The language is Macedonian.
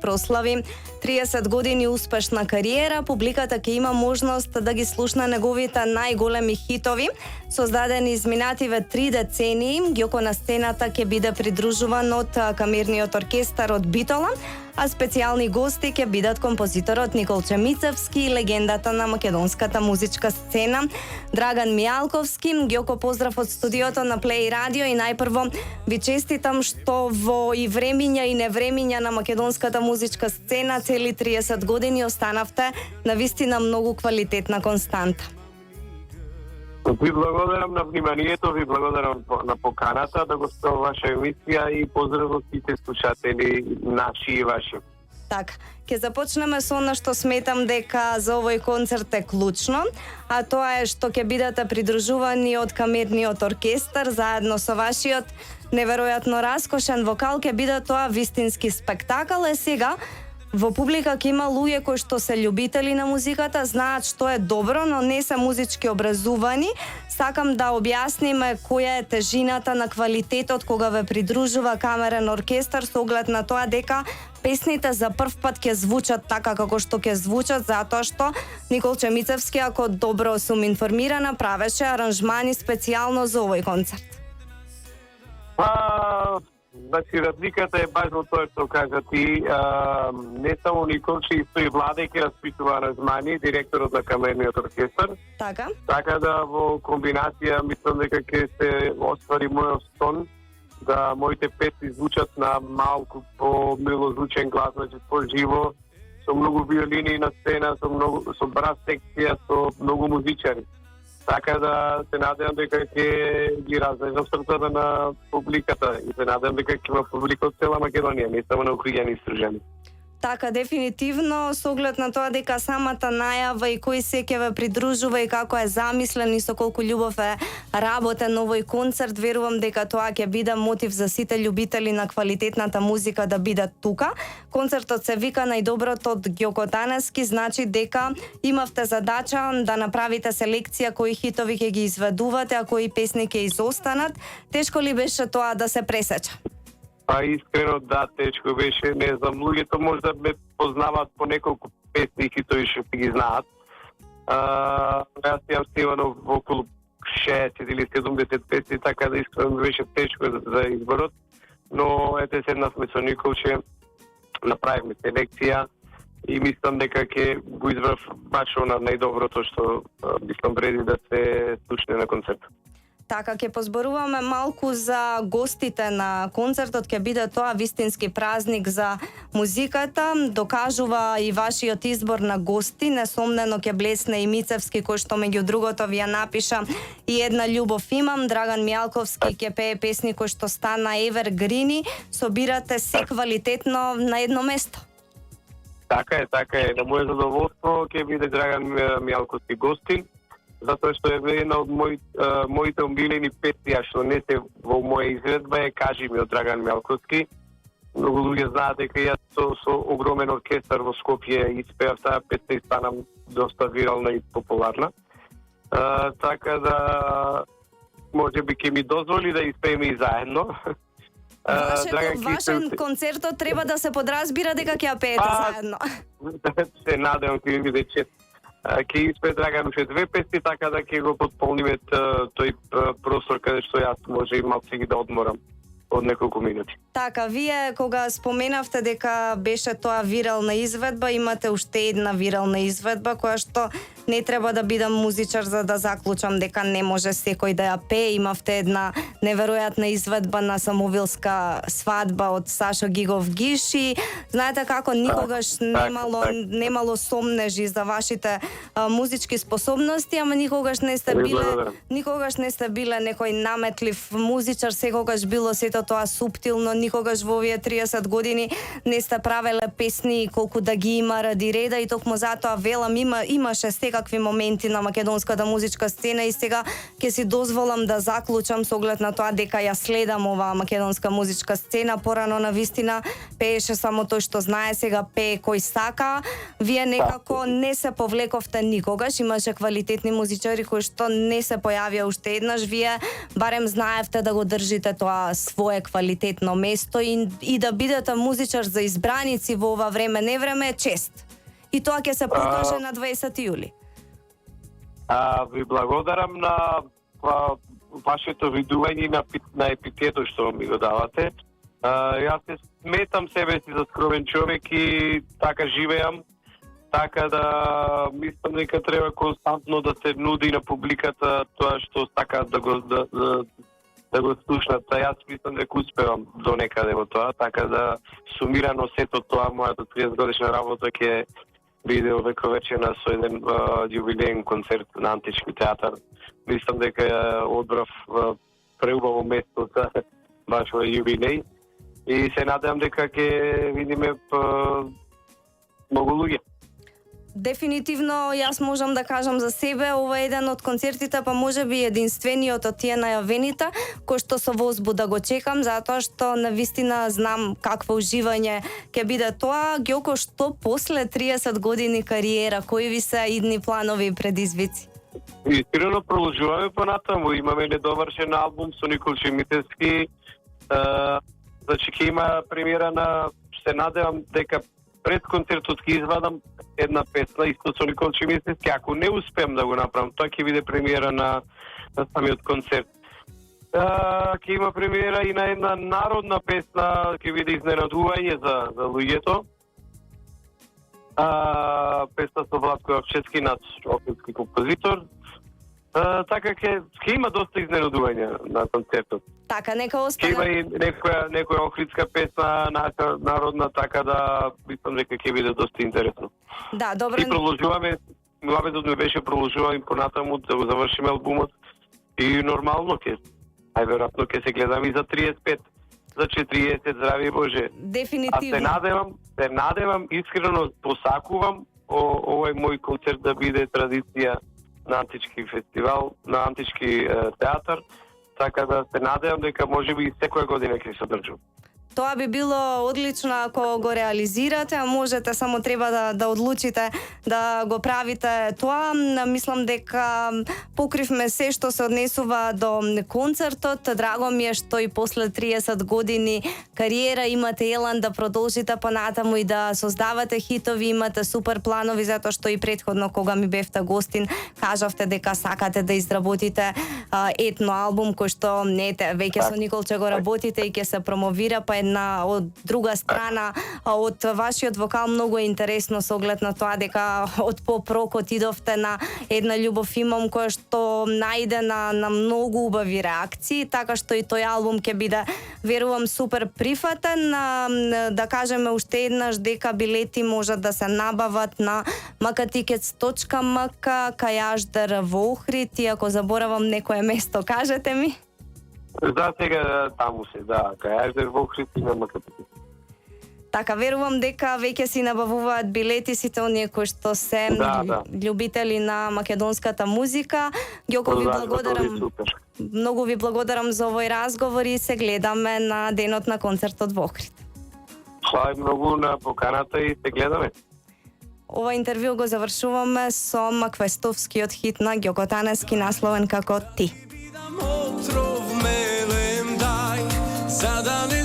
прослави 30 години успешна кариера, публиката ќе има можност да ги слушна неговите најголеми хитови, создадени изминативе 3 децении. Ѓоко на сцената ќе биде придружуван од камерниот оркестар од Битола, а специјални гости ќе бидат композиторот Николче Мицевски и легендата на македонската музичка сцена Драган Мијалковски. Ѓоко, поздрав од студиото на Плей Радио и најпрво ви честитам што во и времиња и невремиња на македонската музичка сцена цели 30 години останавте на вистина многу квалитетна константа. Ви благодарам на вниманието, ви благодарам на поканата да гостувам ваша емисија и поздрав од сите слушатели, наши и ваши. Така, ќе започнеме со она што сметам дека за овој концерт е клучно, а тоа е што ќе бидете придружувани од камерниот оркестар заедно со вашиот неверојатно раскошен вокал. Ќе биде тоа вистински спектакл. Сега во публика ќе има луѓе кои што се љубители на музиката, знаат што е добро, но не се музички образувани. Сакам да објасниме која е тежината на квалитетот кога ве придружува камерен оркестар, со оглед на тоа дека песните за прв пат ќе звучат така како што ќе звучат, затоа што Николче Мицевски, ако добро сум информирана, правеше аранжмани специјално за овој концерт. Значи, разликата е баш во тоа што кажа ти. Не само Николче, исто и Владе ќе распитува аранжмани, директорот на камерниот оркестар. Така да во комбинација мислам дека ќе се оствари мојот сон, да моите песни звучат на малку по-милозвучен глас, значи по-живо, со многу виолини на сцена, со брас секција, со многу музичари. Така да се надевам дека ќе ги разнежам срцата на публиката и се надевам дека ќе има публика од цела Македонија, не само на Охриѓани и Стружани. Така, дефинитивно, со оглед на тоа дека самата најава и кој се ќе ве придружува и како е замислен и со колку љубов е работен овој концерт, верувам дека тоа ќе биде мотив за сите љубители на квалитетната музика да бидат тука. Концертот се вика Најдоброто од Ѓоко Таневски, значи дека имавте задача да направите селекција кои хитови ќе ги изведувате, а кои песни ќе изостанат. Тешко ли беше тоа да се пресече? Искрено да, тешко беше. Не знам, луѓето може да ме познаваат по неколку песни и хитови што ги знаат. Јас имам снимано околу 60 или 70 песни, така да искрено беше тешко за изборот. Но ете седнавме со Николче, направивме селекција и мислам дека ќе го избрав баш она најдоброто што мислам вреди да се слушне на концертот. Така, ќе позборуваме малку за гостите на концертот, ќе биде тоа вистински празник за музиката. Докажува и вашиот избор на гости, несомнено ќе блесне и Мицевски, кој што меѓу другото ви ја напиша и една љубов имам. Драган Мијалковски ќе пее песни кои што стана евергрини. Собирате се квалитетно на едно место. Така е. На моје задоволство ќе биде Драган Мијалковски гостин, затоа што е една од моите омилени песни, а што не се во моја изведба е Кажи ми од Драган Мијалковски. Многу луѓе знаат дека јас со огромен оркестар во Скопје испеав таа песна и станам доста вирална и популарна. Така да може би ќе ми дозволи да испееме и заедно. Вашен концертот треба да се подразбира дека ќе ја пеете заедно. Се надевам ќе биде чест. Ќе испее Драган уште 2 песни, така да ќе го потполниме тој простор каде што јас може и малку ги да одморам од неколку минути. Така, вие кога споменавте дека беше тоа вирална изведба, имате уште една вирална изведба која што не треба да бидам музичар за да заклучам дека не може секој да ја пее. Имавте една неверојатна изведба на самовилска свадба од Сашо Гигов Гиши. Знаете како никогаш немало сомнежи за вашите музички способности, ама никогаш не сте биле некој наметлив музичар, секогаш било сето тоа суптилно, никогаш во овие 30 години не сте правеле песни колку да ги има ради реда и токму затоа велам имаше секакви моменти на македонската музичка сцена и сега ќе си дозволам да заклучам со оглед на тоа дека ја следам оваа македонска музичка сцена. Порано на вистина пееше само тој што знае, сега пее кој сака. Вие некако не се повлековте никогаш, имаше квалитетни музичари кои што не се појавија уште еднаш. Вие барем знаевте да го држите тоа свој ова е квалитетно место и да бидете музичар за избраници во ова време невреме е чест. И тоа ќе се покаже на 20 јули. Ви благодарам на вашето видување на епитетот што ми го давате. Јас се сметам себе си за скромен човек и така живеам. Така да мислам дека треба константно да се нуди на публиката тоа што сакаат да го слушнат. Јас мислам дека успевам до некаде во тоа, така да сумирано сето тоа мојата 30 годишна работа ќе биде овековечена со еден јубилеен концерт на Антички театар. Мислам дека одбрав преубаво место за баш во јубилеј и се надевам дека ќе видиме многу луѓе. Дефинитивно, јас можам да кажам за себе, ова е еден од концертите, па можеби единствениот од тие најавените, кој што со возбуда го чекам, затоа што навистина знам какво уживање ќе биде тоа. Ѓоко, што после 30 години кариера, кои ви се идни планови и предизвици? Искрено продолжуваме понатаму, имаме недовршен албум со Никол Чимитевски, значи ќе има премиера на, се надевам дека пред концертот ќе извадам една песна исто со Никол Чимитевски. Ако не успеам да го направам, тоа ќе биде премиера на самиот концерт. Ќе има премиера и на една народна песна, ќе биде изненадување за луѓето. Песна со Владко Јовчевски, наш опетски композитор. Така ќе има доста изненадување на концертот. Така, нека остане. Ќе има и некоја охридска песна наша народна, така да мислам дека ќе биде доста интересно. Да, добро. И продолжуваме, муабетот ми беше продолжуваме понатаму да го завршиме албумот и нормално најверојатно ќе се гледаме и за 35, за 40, здрави Боже. Дефинитивно. Се надевам, искрено посакувам овој мој концерт да биде традиција на Антички фестивал, на Антички театар, така да се надевам дека можеби и секоја година ќе се одржам. Тоа би било одлично ако го реализирате, а можете, само треба да одлучите да го правите тоа. Мислам дека покривме се што се однесува до концертот. Драго ми е што и после 30 години кариера имате елан да продолжите понатаму и да создавате хитови, имате супер планови, затоа што и претходно кога ми бевте гостин, кажавте дека сакате да изработите етно албум кој што веќе со Николче го работите и ќе се промовира, па од друга страна, од вашиот вокал многу е интересно со оглед на тоа дека од поп-рок отидовте на Една љубов имам, која што најде на многу убави реакции, така што и тој албум ќе биде, верувам, супер прифатен. Да кажеме уште еднаш дека билети можат да се набават на makatickets.mk, Кајаждар во Охрид, и ако заборавам некое место, кажете ми. За сега таму се, да, Кајаждар во Охрид и на Макатикет. Така, верувам дека веќе си набавуваат билети сите оние кои што се љубители на македонската музика. Ѓоко, ви благодарам. Многу ви благодарам за овој разговор и се гледаме на денот на концертот во Охрид. Хвала многу на поканата и се гледаме. Ова интервју го завршуваме со маквестовскиот хит на Ѓоко Таневски, насловен како Ти. Otrov melem daj, za da ne